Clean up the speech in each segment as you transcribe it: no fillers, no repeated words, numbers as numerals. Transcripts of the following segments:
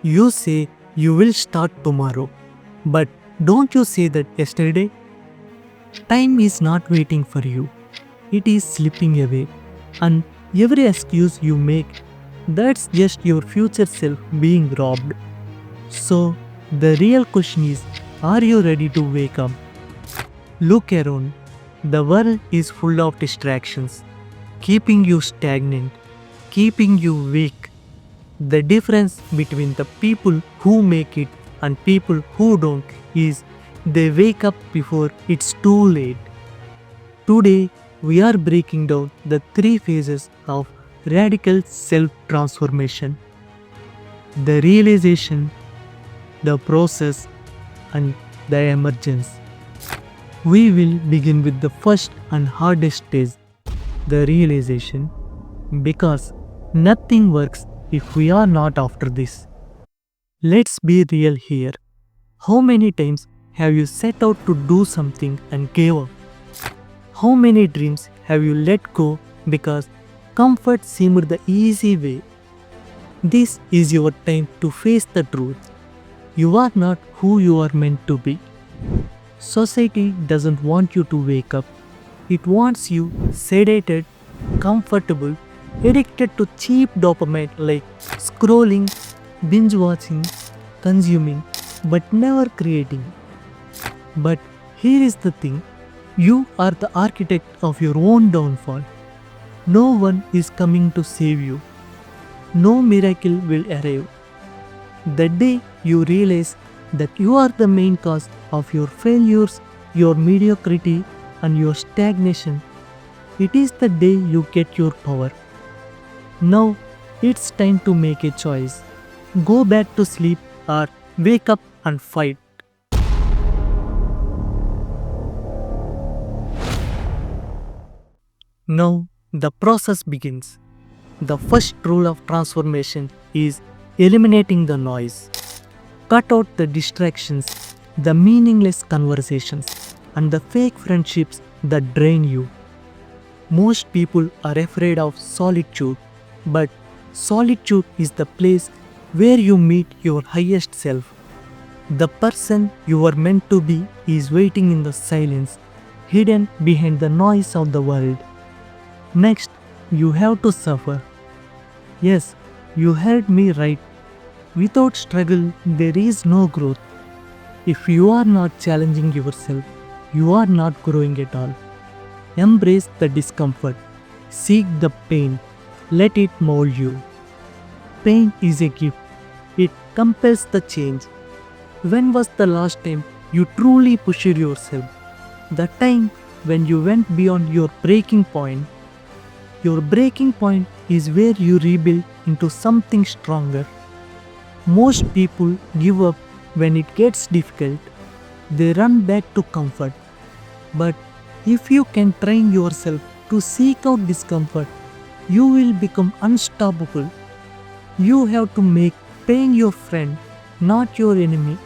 You say you will start tomorrow, but don't you say that yesterday? Time is not waiting for you, it is slipping away, and every excuse you make, that's just your future self being robbed. So, the real question is, are you ready to wake up? Look around. The world is full of distractions, keeping you stagnant, keeping you weak. The difference between the people who make it and people who don't is they wake up before it's too late. Today, we are breaking down the three phases of radical self transformation: the realization, the process, and the emergence. We will begin with the first and hardest stage, the realization, because nothing works if we are not after this. Let's be real here. How many times have you set out to do something and gave up? How many dreams have you let go because comfort seemed the easy way? This is your time to face the truth. You are not who you are meant to be. Society doesn't want you to wake up. It wants you sedated, comfortable, addicted to cheap dopamine like scrolling, binge watching, consuming, but never creating. But here is the thing, you are the architect of your own downfall. No one is coming to save you. No miracle will arrive. The day you realize that you are the main cause of your failures, your mediocrity, and your stagnation, it is the day you get your power. Now, it's time to make a choice. Go back to sleep or wake up and fight. Now, the process begins. The first rule of transformation is eliminating the noise. Cut out the distractions, the meaningless conversations, and the fake friendships that drain you. Most people are afraid of solitude, but solitude is the place where you meet your highest self. The person you are meant to be is waiting in the silence, hidden behind the noise of the world. Next, you have to suffer. Yes, you heard me right. Without struggle, there is no growth. If you are not challenging yourself, you are not growing at all. Embrace the discomfort. Seek the pain. Let it mold you. Pain is a gift. It compels the change. When was the last time you truly pushed yourself? The time when you went beyond your breaking point. Your breaking point is where you rebuild into something stronger. Most people give up when it gets difficult. They run back to comfort. But if you can train yourself to seek out discomfort, you will become unstoppable. You have to make pain your friend, not your enemy.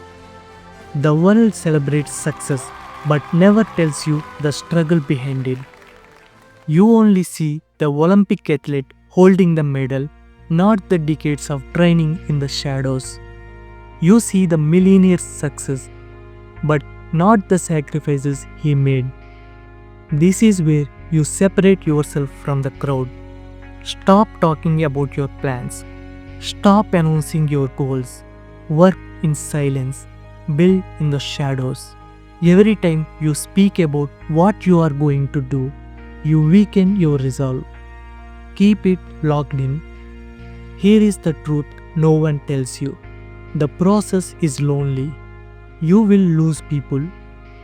The world celebrates success but never tells you the struggle behind it. You only see the Olympic athlete holding the medal, not the decades of training in the shadows. You see the millionaire's success, but not the sacrifices he made. This is where you separate yourself from the crowd. Stop talking about your plans. Stop announcing your goals. Work in silence. Build in the shadows. Every time you speak about what you are going to do, you weaken your resolve. Keep it locked in. Here is the truth no one tells you. The process is lonely. You will lose people.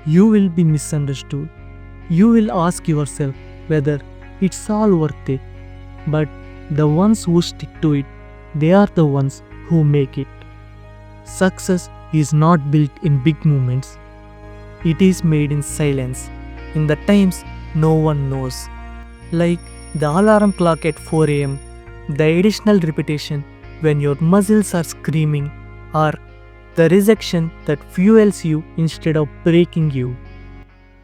You will be misunderstood. You will ask yourself whether it's all worth it. But the ones who stick to it, they are the ones who make it. Success is not built in big moments. It is made in silence, in the times no one knows. Like the alarm clock at 4 am, the additional repetition when your muscles are screaming, or the rejection that fuels you instead of breaking you.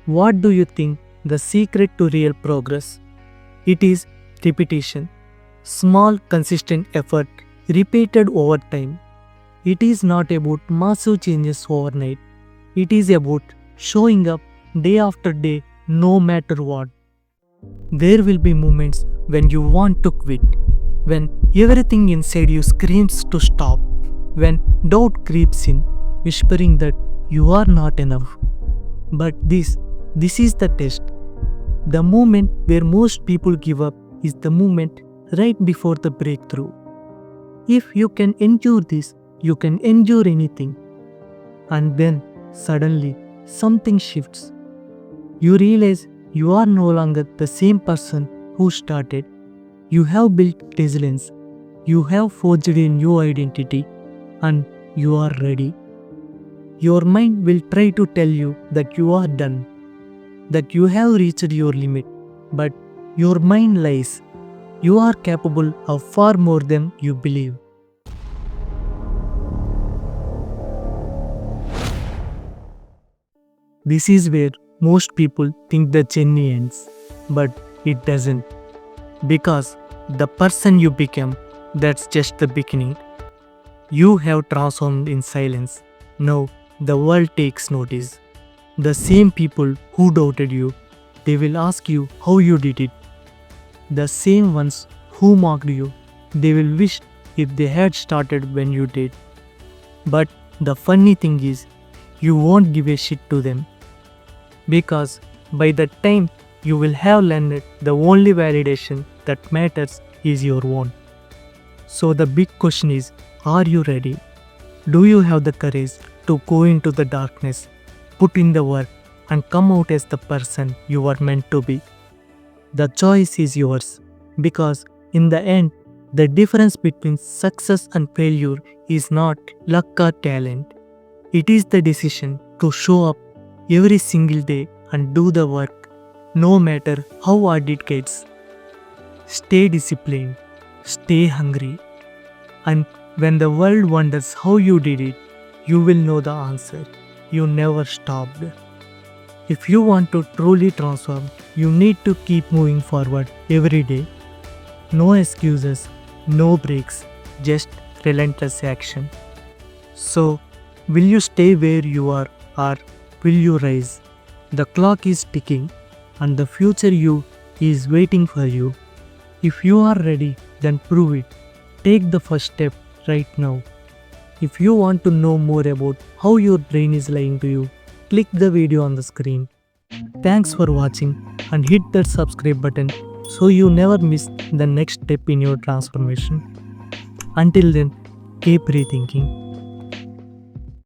What do you think the secret to real progress? It is repetition. Small, consistent effort repeated over time. It is not about massive changes overnight. It is about showing up day after day, no matter what. There will be moments when you want to quit, when everything inside you screams to stop, when doubt creeps in, whispering that you are not enough. But this is the test. The moment where most people give up is the moment right before the breakthrough. If you can endure this, you can endure anything. And then suddenly something shifts. You realize you are no longer the same person who started. You have built resilience. You have forged a new identity and you are ready. Your mind will try to tell you that you are done, that you have reached your limit, but your mind lies. You are capable of far more than you believe. This is where most people think the journey ends, but it doesn't. Because the person you become, that's just the beginning. You have transformed in silence. Now the world takes notice. The same people who doubted you, they will ask you how you did it. The same ones who mocked you, they will wish if they had started when you did. But the funny thing is, you won't give a shit to them. Because by the time you will have learned the only validation that matters is your own. So the big question is, are you ready? Do you have the courage to go into the darkness, put in the work, and come out as the person you are meant to be? The choice is yours, because in the end, the difference between success and failure is not luck or talent. It is the decision to show up every single day and do the work, no matter how hard it gets. Stay disciplined, stay hungry, and when the world wonders how you did it, you will know the answer. You never stopped. If you want to truly transform, you need to keep moving forward every day. No excuses, no breaks, just relentless action. So, will you stay where you are or will you rise? The clock is ticking and the future you is waiting for you. If you are ready, then prove it. Take the first step right now. If you want to know more about how your brain is lying to you, click the video on the screen. Thanks for watching and hit that subscribe button so you never miss the next step in your transformation. Until then, keep rethinking.